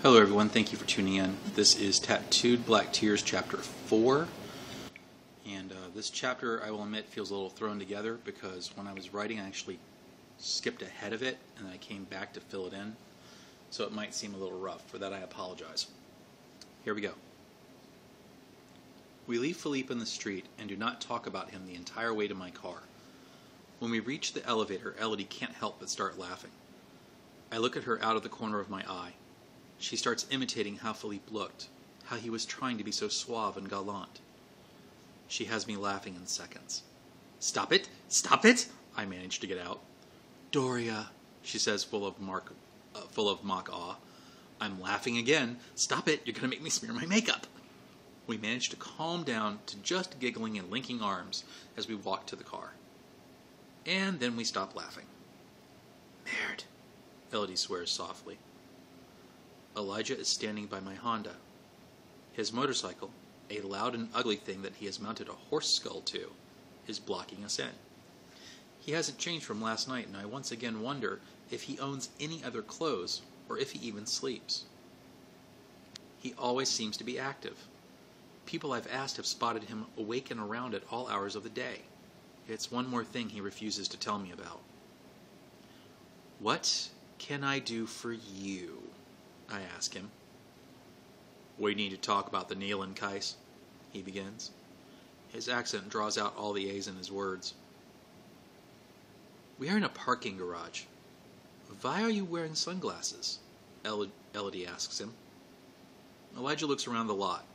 Hello everyone, thank you for tuning in. This is Tattooed Black Tears Chapter 4. And this chapter, I will admit, feels a little thrown together because when I was writing I actually skipped ahead of it and then I came back to fill it in. So it might seem a little rough. For that I apologize. Here we go. We leave Philippe in the street and do not talk about him the entire way to my car. When we reach the elevator, Elodie can't help but start laughing. I look at her out of the corner of my eye. She starts imitating how Philippe looked, how he was trying to be so suave and gallant. She has me laughing in seconds. "Stop it! Stop it!" I manage to get out. "Dooriya," she says, full of mock awe. I'm laughing again. "Stop it! You're going to make me smear my makeup." We manage to calm down to just giggling and linking arms as we walk to the car. And then we stop laughing. "Merde," Elodie swears softly. Elijah is standing by my Honda. His motorcycle, a loud and ugly thing that he has mounted a horse skull to, is blocking us in. He hasn't changed from last night, and I once again wonder if he owns any other clothes or if he even sleeps. He always seems to be active. People I've asked have spotted him awake and around at all hours of the day. It's one more thing he refuses to tell me about. "What can I do for you?" I ask him. "We need to talk about the Nealon case," he begins. His accent draws out all the A's in his words. "We are in a parking garage. Why are you wearing sunglasses?" Elodie asks him. Elijah looks around the lot.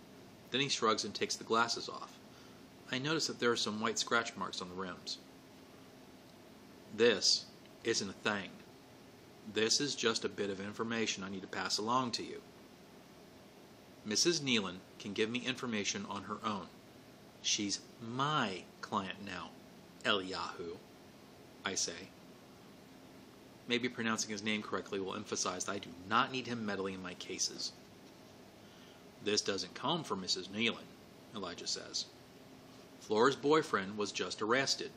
Then he shrugs and takes the glasses off. I notice that there are some white scratch marks on the rims. "This isn't a thing. This is just a bit of information I need to pass along to you. Mrs. Nealon can give me information on her own. She's my client now, Eliyahu," I say. Maybe pronouncing his name correctly will emphasize that I do not need him meddling in my cases. "This doesn't come from Mrs. Nealon," Elijah says. "Flora's boyfriend was just arrested.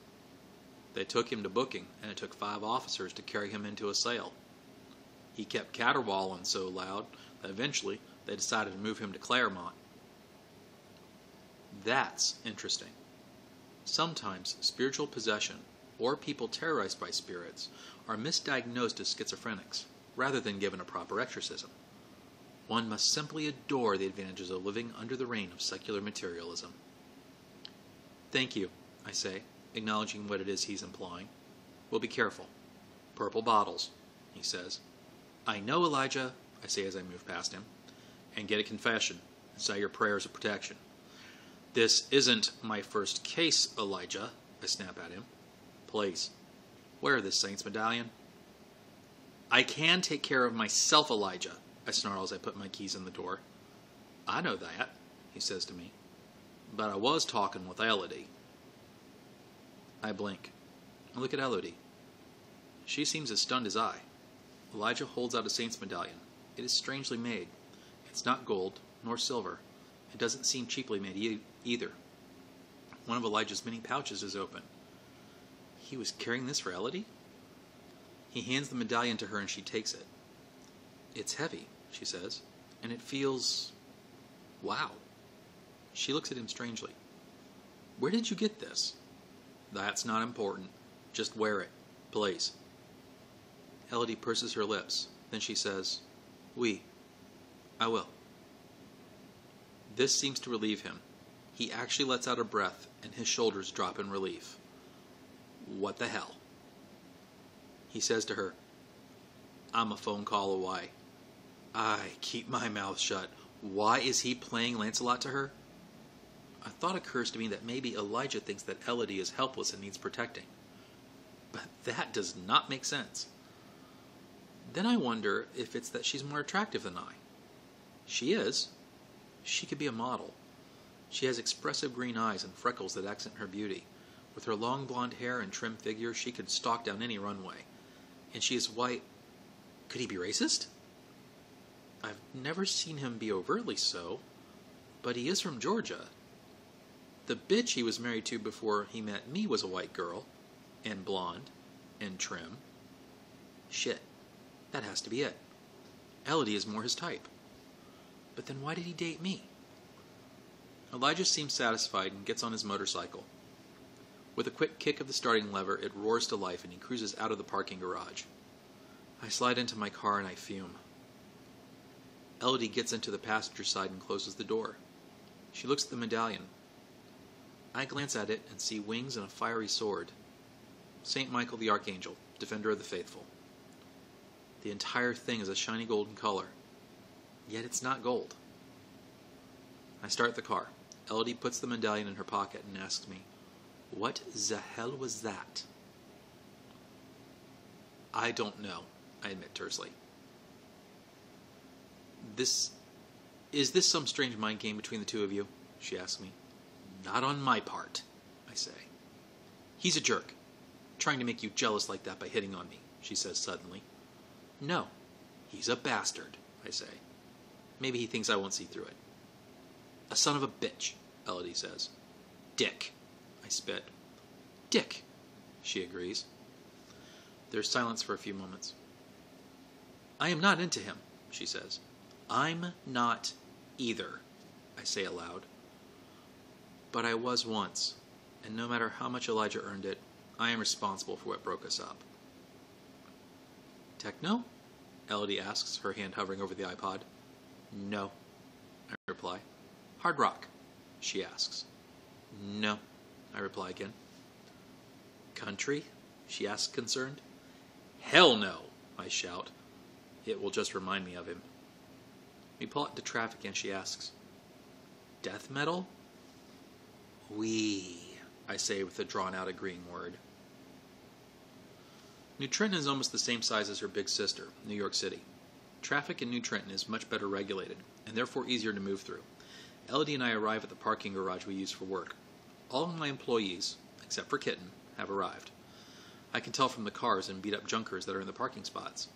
They took him to booking, and it took 5 officers to carry him into a cell. He kept caterwauling so loud that eventually they decided to move him to Claremont." That's interesting. Sometimes spiritual possession, or people terrorized by spirits, are misdiagnosed as schizophrenics, rather than given a proper exorcism. One must simply adore the advantages of living under the reign of secular materialism. "Thank you," I say, acknowledging what it is he's implying. "We'll be careful. Purple bottles," he says. "I know, Elijah," I say as I move past him. "And get a confession, and say your prayers of protection." "This isn't my first case, Elijah," I snap at him. "Please, wear this saint's medallion." "I can take care of myself, Elijah," I snarl as I put my keys in the door. "I know that," he says to me. "But I was talking with Elodie." I blink. I look at Elodie. She seems as stunned as I. Elijah holds out a saint's medallion. It is strangely made. It's not gold, nor silver. It doesn't seem cheaply made either. One of Elijah's many pouches is open. He was carrying this for Elodie? He hands the medallion to her and she takes it. "It's heavy," she says, "and it feels... wow." She looks at him strangely. "Where did you get this?" "That's not important. Just wear it, please." Elodie purses her lips. Then she says, "Oui, I will." This seems to relieve him. He actually lets out a breath, and his shoulders drop in relief. "What the hell?" He says to her, "I'm a phone call away." I keep my mouth shut. Why is he playing Lancelot to her? A thought occurs to me that maybe Elijah thinks that Elodie is helpless and needs protecting. But that does not make sense. Then I wonder if it's that she's more attractive than I. She is. She could be a model. She has expressive green eyes and freckles that accent her beauty. With her long blonde hair and trim figure, she could stalk down any runway. And she is white. Could he be racist? I've never seen him be overtly so, but he is from Georgia. The bitch he was married to before he met me was a white girl, and blonde, and trim. Shit, that has to be it. Elodie is more his type. But then why did he date me? Elijah seems satisfied and gets on his motorcycle. With a quick kick of the starting lever, it roars to life and he cruises out of the parking garage. I slide into my car and I fume. Elodie gets into the passenger side and closes the door. She looks at the medallion. I glance at it and see wings and a fiery sword. St. Michael the Archangel, defender of the faithful. The entire thing is a shiny golden color. Yet it's not gold. I start the car. Elodie puts the medallion in her pocket and asks me, "What the hell was that?" "I don't know," I admit tersely. Is this some strange mind game between the two of you?" she asks me. "Not on my part," I say. "He's a jerk, trying to make you jealous like that by hitting on me," she says suddenly. "No, he's a bastard," I say. "Maybe he thinks I won't see through it." "A son of a bitch," Elodie says. "Dick," I spit. "Dick," she agrees. There's silence for a few moments. "I am not into him," she says. "I'm not either," I say aloud. "But I was once, and no matter how much Elijah earned it, I am responsible for what broke us up." "Techno?" Elodie asks, her hand hovering over the iPod. "No," I reply. "Hard rock?" she asks. "No," I reply again. "Country?" she asks, concerned. "Hell no," I shout. It will just remind me of him. We pull out into traffic and she asks, "Death metal?" "Wee," I say with a drawn-out agreeing word. New Trenton is almost the same size as her big sister, New York City. Traffic in New Trenton is much better regulated, and therefore easier to move through. Elodie and I arrive at the parking garage we use for work. All of my employees, except for Kitten, have arrived. I can tell from the cars and beat-up junkers that are in the parking spots.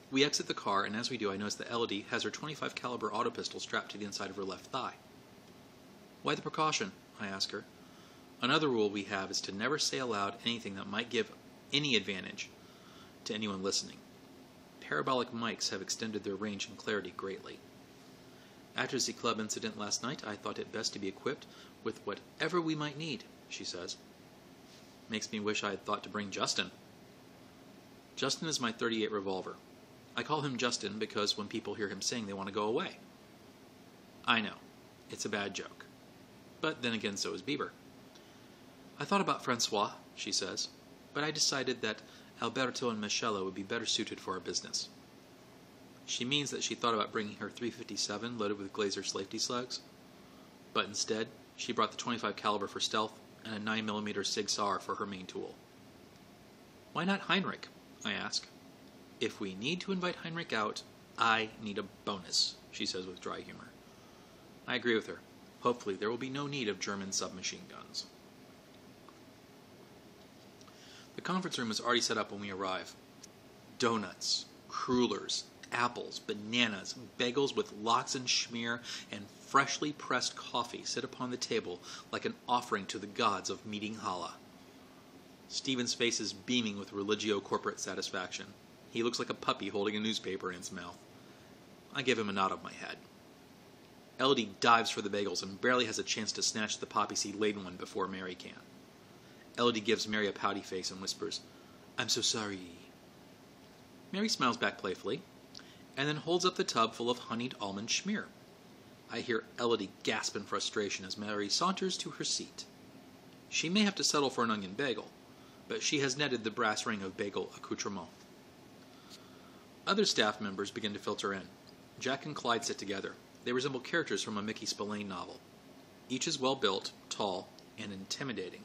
We exit the car, and as we do, I notice that Elodie has her .25 caliber auto pistol strapped to the inside of her left thigh. "Why the precaution?" I ask her. Another rule we have is to never say aloud anything that might give any advantage to anyone listening. Parabolic mics have extended their range and clarity greatly. "After the club incident last night, I thought it best to be equipped with whatever we might need," she says. Makes me wish I had thought to bring Justin. Justin is my .38 revolver. I call him Justin because when people hear him sing, they want to go away. I know, it's a bad joke. But then again, so is Bieber. "I thought about Francois," she says, "but I decided that Alberto and Michela would be better suited for our business." She means that she thought about bringing her .357 loaded with Glazer safety slugs, but instead, she brought the .25 caliber for stealth and a 9mm Sig Sauer for her main tool. "Why not Heinrich?" I ask. "If we need to invite Heinrich out, I need a bonus," she says with dry humor. I agree with her. Hopefully there will be no need of German submachine guns. The conference room is already set up when we arrive. Donuts, crullers, apples, bananas, bagels with lox and schmear, and freshly pressed coffee sit upon the table like an offering to the gods of Meeting Hala. Stephen's face is beaming with religio-corporate satisfaction. He looks like a puppy holding a newspaper in its mouth. I give him a nod of my head. Elodie dives for the bagels and barely has a chance to snatch the poppy seed-laden one before Mary can. Elodie gives Mary a pouty face and whispers, "I'm so sorry." Mary smiles back playfully, and then holds up the tub full of honeyed almond schmear. I hear Elodie gasp in frustration as Mary saunters to her seat. She may have to settle for an onion bagel, but she has netted the brass ring of bagel accoutrement. Other staff members begin to filter in. Jack and Clyde sit together. They resemble characters from a Mickey Spillane novel. Each is well-built, tall, and intimidating.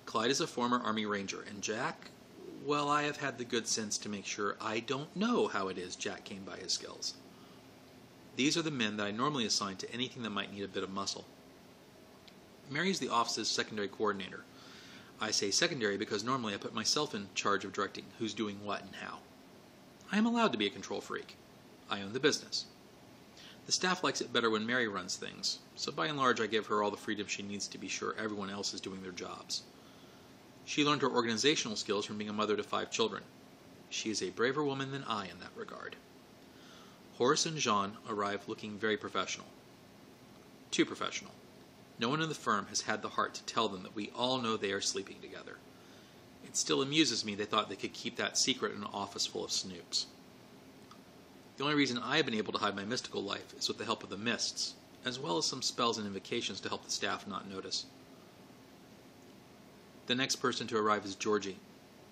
Clyde is a former Army Ranger, and Jack, well, I have had the good sense to make sure I don't know how it is Jack came by his skills. These are the men that I normally assign to anything that might need a bit of muscle. Mary is the office's secondary coordinator. I say secondary because normally I put myself in charge of directing who's doing what and how. I am allowed to be a control freak. I own the business. The staff likes it better when Mary runs things, so by and large I give her all the freedom she needs to be sure everyone else is doing their jobs. She learned her organizational skills from being a mother to 5 children. She is a braver woman than I in that regard. Horace and Jean arrive looking very professional. Too professional. No one in the firm has had the heart to tell them that we all know they are sleeping together. It still amuses me they thought they could keep that secret in an office full of snoops. The only reason I have been able to hide my mystical life is with the help of the mists, as well as some spells and invocations to help the staff not notice. The next person to arrive is Georgie.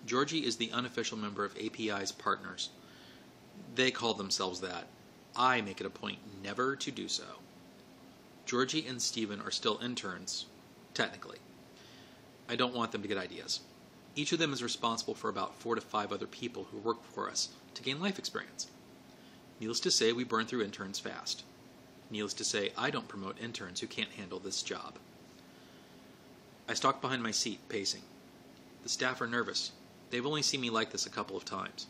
Georgie is the unofficial member of API's partners. They call themselves that. I make it a point never to do so. Georgie and Stephen are still interns, technically. I don't want them to get ideas. Each of them is responsible for about 4 to 5 other people who work for us to gain life experience. Needless to say, we burn through interns fast. Needless to say, I don't promote interns who can't handle this job. I stalk behind my seat, pacing. The staff are nervous. They've only seen me like this a couple of times.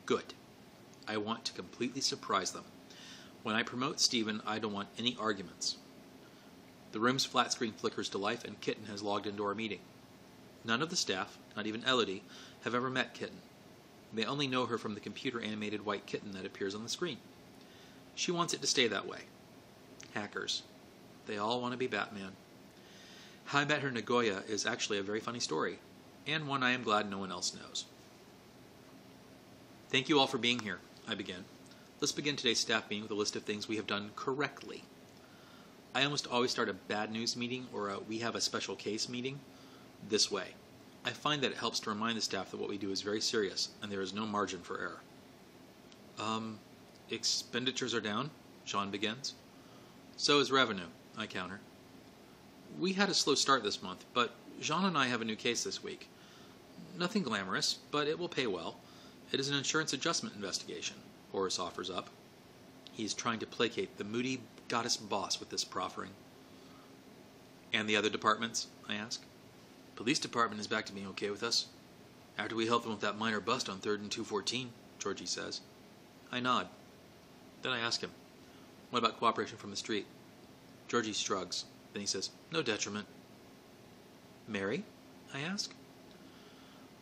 Good. I want to completely surprise them. When I promote Stephen, I don't want any arguments. The room's flat screen flickers to life, and Kitten has logged into our meeting. None of the staff, not even Elodie, have ever met Kitten. They only know her from the computer-animated white kitten that appears on the screen. She wants it to stay that way. Hackers. They all want to be Batman. How I Met Her Nagoya is actually a very funny story, and one I am glad no one else knows. Thank you all for being here, I begin. Let's begin today's staff meeting with a list of things we have done correctly. I almost always start a bad news meeting or a we have a special case meeting this way. I find that it helps to remind the staff that what we do is very serious and there is no margin for error. Expenditures are down, Sean begins. So is revenue, I counter. We had a slow start this month, but Jean and I have a new case this week. Nothing glamorous, but it will pay well. It is an insurance adjustment investigation, Horace offers up. He is trying to placate the moody goddess boss with this proffering. And the other departments? I ask. Police department is back to being okay with us. After we helped them with that minor bust on 3rd and 214, Georgie says. I nod. Then I ask him, what about cooperation from the street? Georgie shrugs. Then he says, no detriment. Mary? I ask.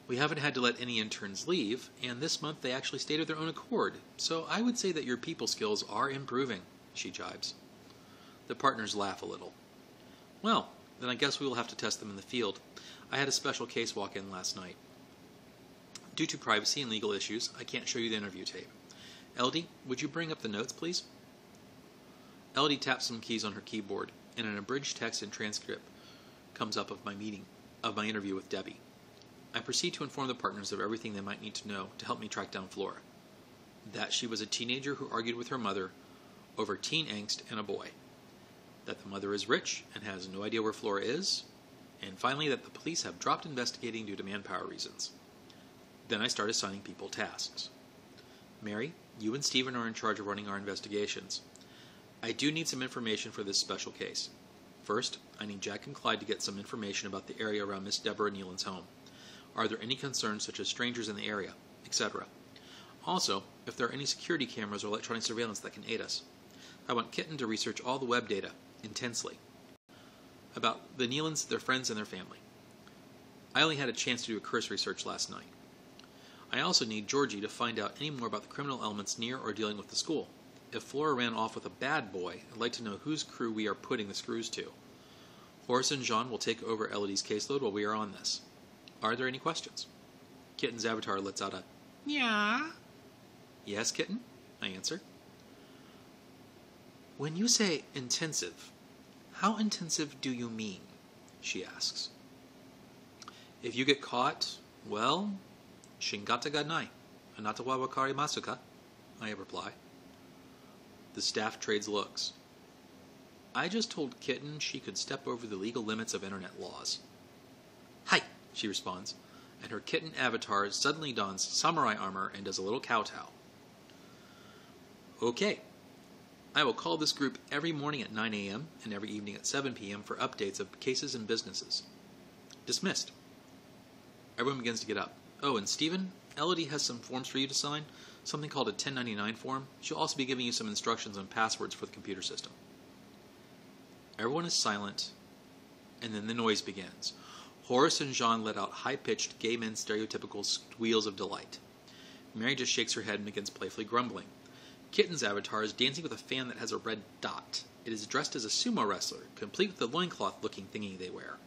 We haven't had to let any interns leave, and this month they actually stayed of their own accord, so I would say that your people skills are improving, she jibes. The partners laugh a little. Well, then I guess we will have to test them in the field. I had a special case walk-in last night. Due to privacy and legal issues, I can't show you the interview tape. Elodie, would you bring up the notes, please? Elodie taps some keys on her keyboard, and an abridged text and transcript comes up of my interview with Debbie. I proceed to inform the partners of everything they might need to know to help me track down Flora. That she was a teenager who argued with her mother over teen angst and a boy. That the mother is rich and has no idea where Flora is. And finally, that the police have dropped investigating due to manpower reasons. Then I start assigning people tasks. Mary, you and Stephen are in charge of running our investigations. I do need some information for this special case. First, I need Jack and Clyde to get some information about the area around Miss Deborah Nealon's home. Are there any concerns such as strangers in the area, etc.? Also, if there are any security cameras or electronic surveillance that can aid us. I want Kitten to research all the web data, intensely, about the Nealons, their friends, and their family. I only had a chance to do a cursory search last night. I also need Georgie to find out any more about the criminal elements near or dealing with the school. If Flora ran off with a bad boy, I'd like to know whose crew we are putting the screws to. Horace and Jean will take over Elodie's caseload while we are on this. Are there any questions? Kitten's avatar lets out a, yeah. Yes, Kitten, I answer. When you say intensive, how intensive do you mean? She asks. If you get caught, well, shingata ga nai, anata wa wakarimasu ka? I reply. The staff trades looks. I just told Kitten she could step over the legal limits of internet laws. Hi, she responds, and her kitten avatar suddenly dons samurai armor and does a little kowtow. Okay. I will call this group every morning at 9 a.m. and every evening at 7 p.m. for updates of cases and businesses. Dismissed. Everyone begins to get up. Oh, and Stephen, Elodie has some forms for you to sign, something called a 1099 form. She'll also be giving you some instructions on passwords for the computer system. Everyone is silent, and then the noise begins. Horace and Jean let out high-pitched, gay men stereotypical squeals of delight. Mary just shakes her head and begins playfully grumbling. Kitten's avatar is dancing with a fan that has a red dot. It is dressed as a sumo wrestler, complete with the loincloth-looking thingy they wear.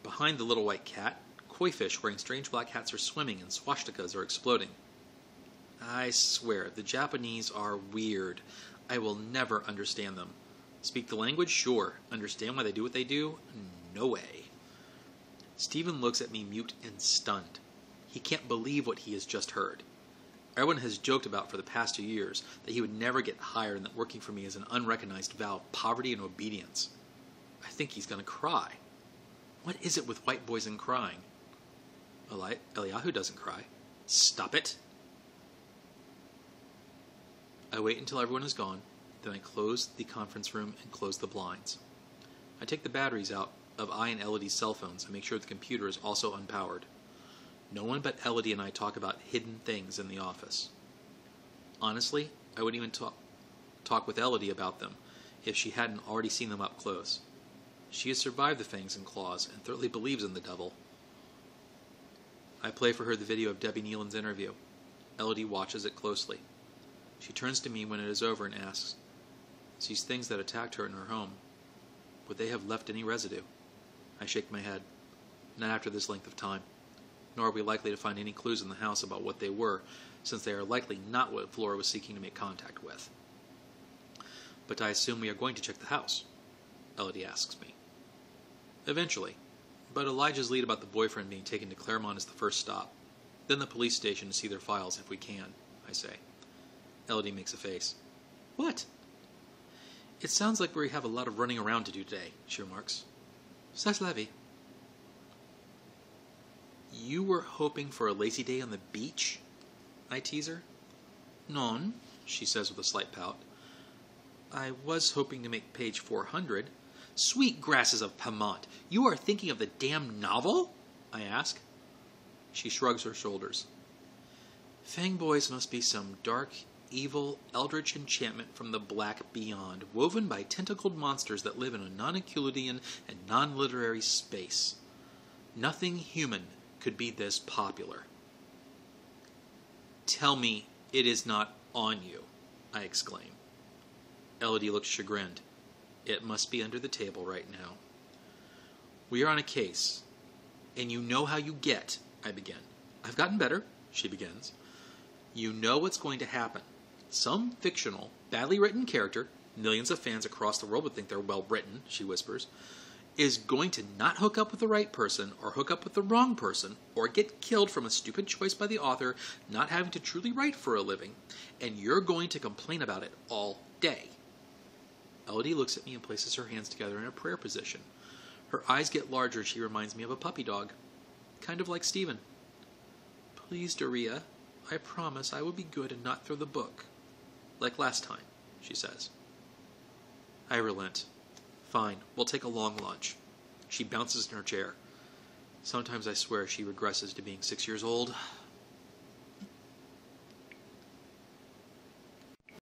Behind the little white cat, koi fish wearing strange black hats are swimming and swastikas are exploding. I swear, the Japanese are weird. I will never understand them. Speak the language? Sure. Understand why they do what they do? No way. Stephen looks at me mute and stunned. He can't believe what he has just heard. Everyone has joked about for the past 2 years that he would never get hired and that working for me is an unrecognized vow of poverty and obedience. I think he's going to cry. What is it with white boys and crying? Eliyahu doesn't cry. Stop it! I wait until everyone is gone, then I close the conference room and close the blinds. I take the batteries out of I and Elodie's cell phones and make sure the computer is also unpowered. No one but Elodie and I talk about hidden things in the office. Honestly, I wouldn't even talk with Elodie about them if she hadn't already seen them up close. She has survived the fangs and claws and thoroughly believes in the devil. I play for her the video of Debbie Nealon's interview. Elodie watches it closely. She turns to me when it is over and asks, "These things that attacked her in her home, would they have left any residue?" I shake my head. Not after this length of time. Nor are we likely to find any clues in the house about what they were, since they are likely not what Flora was seeking to make contact with. "But I assume we are going to check the house?" Elodie asks me. "Eventually. But Elijah's lead about the boyfriend being taken to Claremont is the first stop. Then the police station to see their files if we can," I say. Elodie makes a face. "What?" "It sounds like we have a lot of running around to do today," she remarks. "C'est la vie." "You were hoping for a lazy day on the beach?" I tease her. "Non," she says with a slight pout. "I was hoping to make page 400. "Sweet grasses of Pamont, you are thinking of the damn novel?" I ask. She shrugs her shoulders. "Fang boys must be some dark, evil, eldritch enchantment from the black beyond, woven by tentacled monsters that live in a non-Euclidean and non-literary space. Nothing human could be this popular." "Tell me it is not on you," I exclaim. Elodie looks chagrined. "It must be under the table right now." "We are on a case, and you know how you get," I begin. "I've gotten better," she begins. "You know what's going to happen. Some fictional, badly written character, millions of fans across the world would think they're well written," she whispers, "is going to not hook up with the right person, or hook up with the wrong person, or get killed from a stupid choice by the author, not having to truly write for a living, and you're going to complain about it all day." Elodie looks at me and places her hands together in a prayer position. Her eyes get larger. She reminds me of a puppy dog. Kind of like Stephen. "Please, Dooriya, I promise I will be good and not throw the book. Like last time," she says. I relent. "Fine, we'll take a long lunch." She bounces in her chair. Sometimes I swear she regresses to being 6 years old.